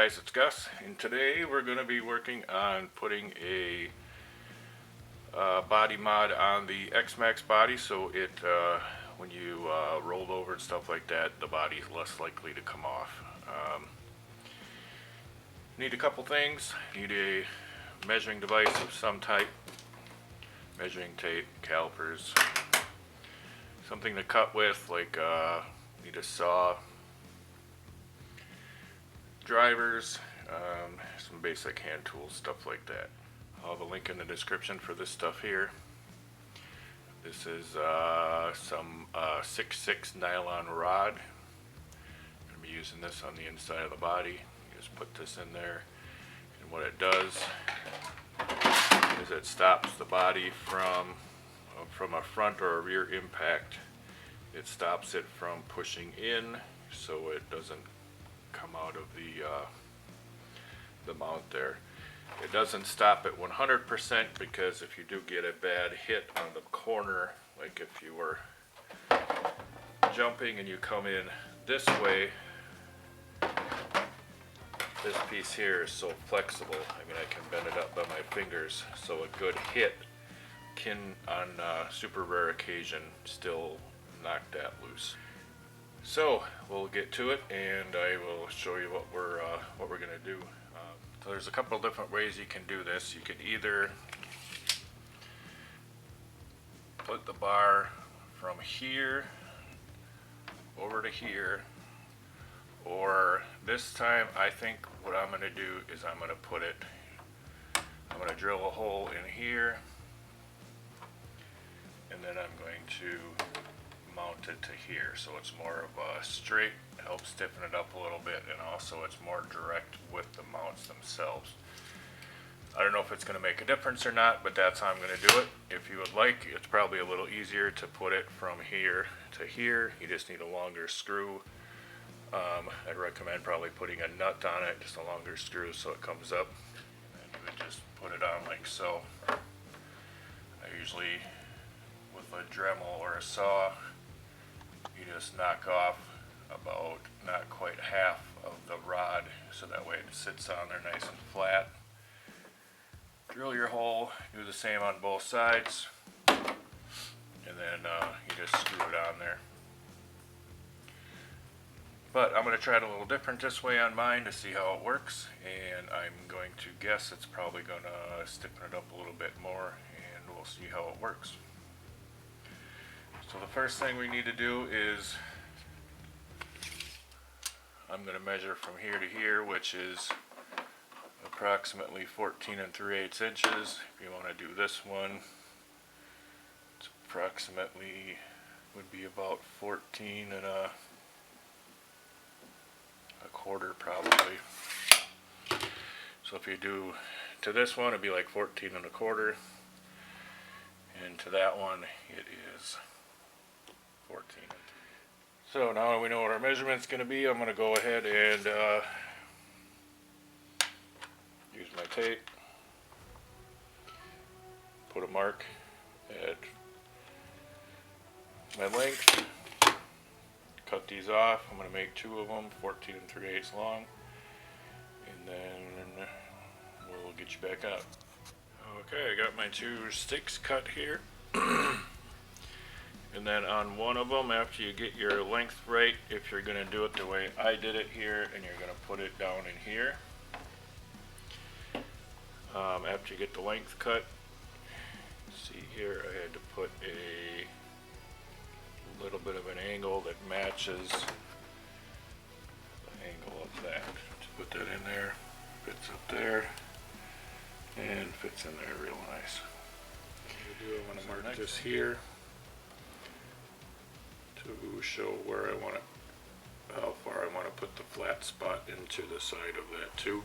guys, it's Gus, and today we're going to be working on putting a body mod on the Xmaxx body, so it when you roll over and stuff like that, the body is less likely to come off. Need a couple things. Need a measuring device of some type, measuring tape, calipers, something to cut with, like need a saw, drivers, some basic hand tools, stuff like that. I'll have a link in the description for this stuff here. This is some 6/6 nylon rod. I'm going to be using this on the inside of the body. You just put this in there, and what it does is it stops the body from a front or a rear impact. It stops it from pushing in, so it doesn't come out of the mount there. It doesn't stop at 100%, because if you do get a bad hit on the corner, like if you were jumping and you come in this way, this piece here is so flexible. I mean, I can bend it up by my fingers, so a good hit can, on super rare occasion, still knock that loose. So we'll get to it, and I will show you what we're gonna do. So there's a couple different ways you can do this. You can either put the bar from here over to here, or this time I think what I'm gonna do is I'm gonna drill a hole in here, and then I'm going to mount it to here, so it's more of a straight, helps stiffen it up a little bit, and also it's more direct with the mounts themselves. I don't know if it's going to make a difference or not, but that's how I'm going to do it. If you would like, it's probably a little easier to put it from here to here. You just need a longer screw. I'd recommend probably putting a nut on it, just a longer screw, so it comes up, and you would just put it on like so. I usually, with a Dremel or a saw, you just knock off about not quite half of the rod, so that way it sits on there nice and flat. Drill your hole, do the same on both sides, and then you just screw it on there. But I'm going to try it a little different this way on mine to see how it works, and I'm going to guess it's probably going to stiffen it up a little bit more, and we'll see how it works. So the first thing we need to do is, I'm going to measure from here to here, which is approximately 14 3/8 inches. If you want to do this one, it's approximately, would be about 14 1/4 probably. So if you do to this one, it'd be like 14 1/4, and to that one it is 14. So now we know what our measurement's going to be. I'm going to go ahead and use my tape, put a mark at my length, cut these off. I'm going to make 2 of them, 14 3/8 long, and then we'll get you back up. Okay, I got my 2 sticks cut here. And then on one of them, after you get your length right, if you're going to do it the way I did it here, and you're going to put it down in here. After you get the length cut, see here, I had to put a little bit of an angle that matches the angle of that. Just put that in there, fits up there, and fits in there real nice. I want to mark this here to show where I want it, how far I want to put the flat spot into the side of that tube,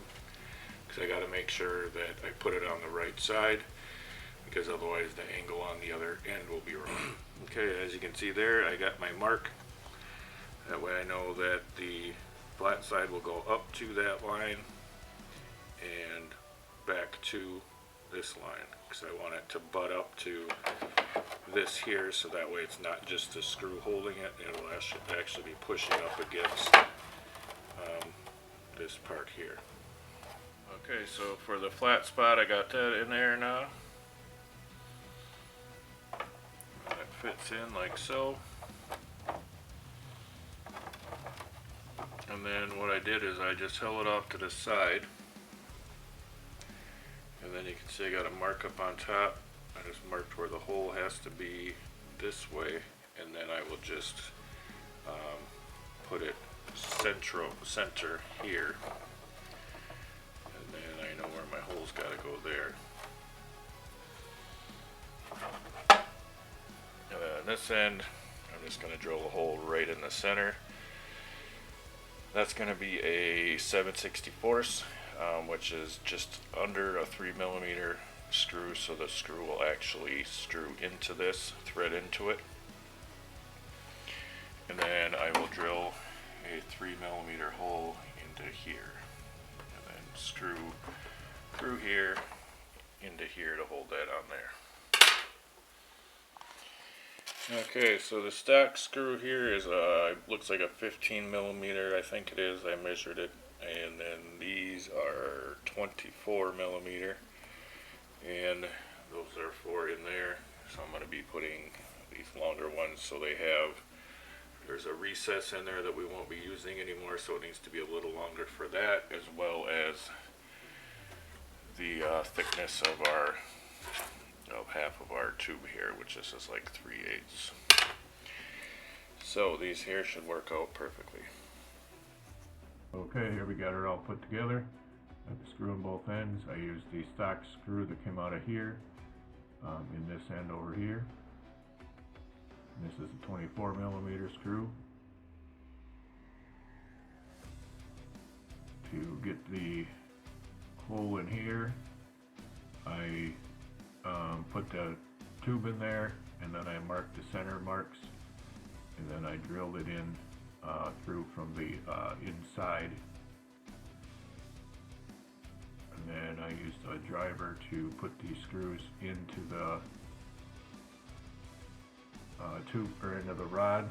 because I got to make sure that I put it on the right side, because otherwise the angle on the other end will be wrong. Okay, as you can see there, I got my mark. That way I know that the flat side will go up to that line and back to this line, because I want it to butt up to this here, so that way it's not just the screw holding it, it'll actually be pushing up against this part here. Okay, so for the flat spot, I got that in there now. That fits in like so. And then what I did is I just held it off to the side. And then you can see I got a mark up on top. I just marked where the hole has to be this way. And then I will just put it center here. And then I know where my hole's got to go there. And then on this end, I'm just going to drill a hole right in the center. That's going to be a 7/64, which is just under a 3mm screw, so the screw will actually screw into this, thread into it. And then I will drill a 3mm hole into here, and then screw through here into here to hold that on there. Okay, so the stock screw here is looks like a 15mm, I think it is. I measured it, and then these are 24mm, and those are 4 in there. So I'm going to be putting these longer ones, so there's a recess in there that we won't be using anymore, so it needs to be a little longer for that, as well as the thickness of half of our tube here, which is just like 3/8. So these here should work out perfectly. Okay, here we got it all put together. I have the screw on both ends. I used the stock screw that came out of here in this end over here. And this is a 24mm screw. To get the hole in here, I put the tube in there, and then I marked the center marks, and then I drilled it in through from the inside, and then I used a driver to put these screws into the tube, or into the rod.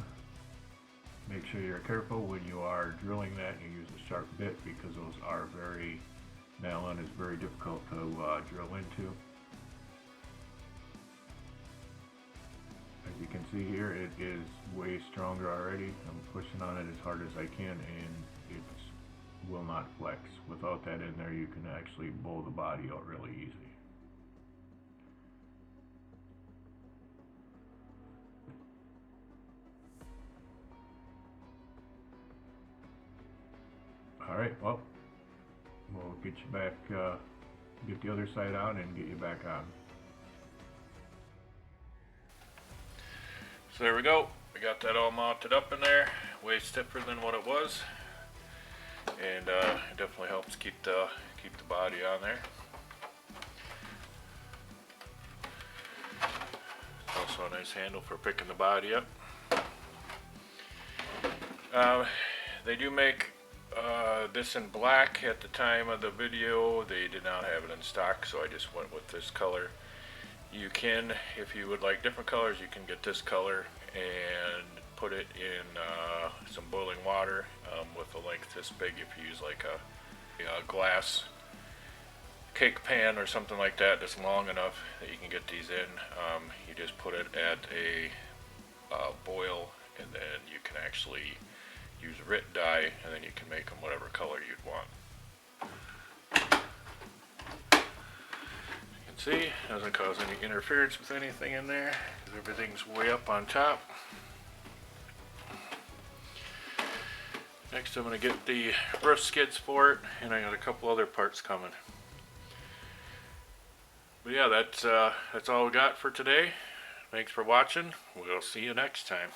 Make sure you're careful when you are drilling that and you use a sharp bit, because those are nylon is very difficult to drill into. As you can see here, it is way stronger already. I'm pushing on it as hard as I can, and it will not flex. Without that in there, you can actually bowl the body out really easy. Alright, well, we'll get you back, get the other side on and get you back on. So there we go. We got that all mounted up in there, way stiffer than what it was, and it definitely helps keep the body on there. It's also a nice handle for picking the body up. They do make this in black. At the time of the video, they did not have it in stock, so I just went with this color. You can, if you would like different colors, you can get this color and put it in some boiling water with a length this big. If you use like a glass cake pan or something like that that's long enough that you can get these in, you just put it at a boil, and then you can actually use RIT dye, and then you can make them whatever color you'd want. See, it doesn't cause any interference with anything in there, because everything's way up on top. Next I'm going to get the roof skids for it, and I got a couple other parts coming. But yeah, that's all we got for today. Thanks for watching. We'll see you next time.